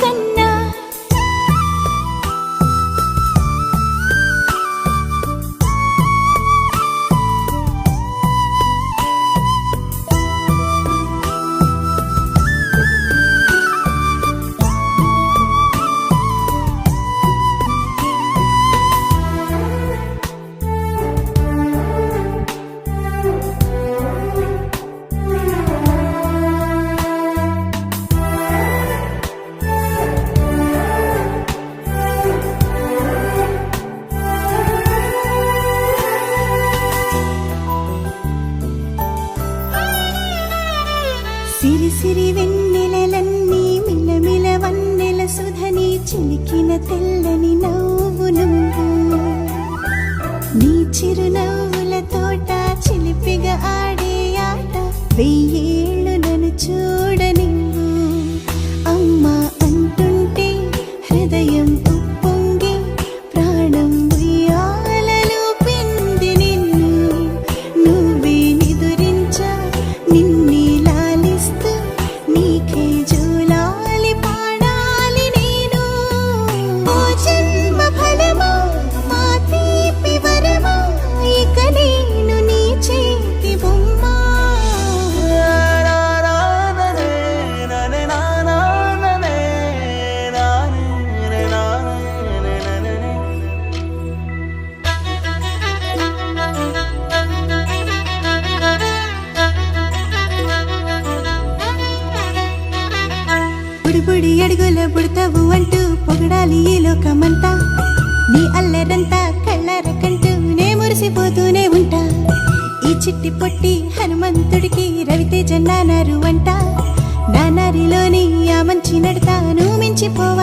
కన్నా సిరి సిరి వెన్నెలలన్నీ మిలమిల వన్నెల సుధని చిలికిన తెల్లని నవ్వు నువ్వు నీ చిరునవ్వుల తోట చిలిపిగా ఆడే ఆట వెయ్యేళ్ళు నన్ను చూడనివ్వు అమ్మా అంటుంటే హృదయం ఉప్పొంగి ప్రాణం ఉయ్యాలలో పిండి నిన్ను నువ్వే నిదురించా నిన్నే నీకే జూలాలి పాడాలి నేను ఓ జన్మ ఫలమా మా తీపి వరమా ఇక నేను నీ చేతి బొమ్మ బుడి అడుగుల బుడతావు అంటూ పొగడాలి ఈ లోకమంతా నీ అల్లరంతా కళ్ళారకంటూ నే మురిసిపోతూనే ఉంటా ఈ చిట్టి పొట్టి హనుమంతుడికి రవితేజ నానారు అంట నానారిలోని ఆ మంచి నడతా నువ్వు మించిపోవాలి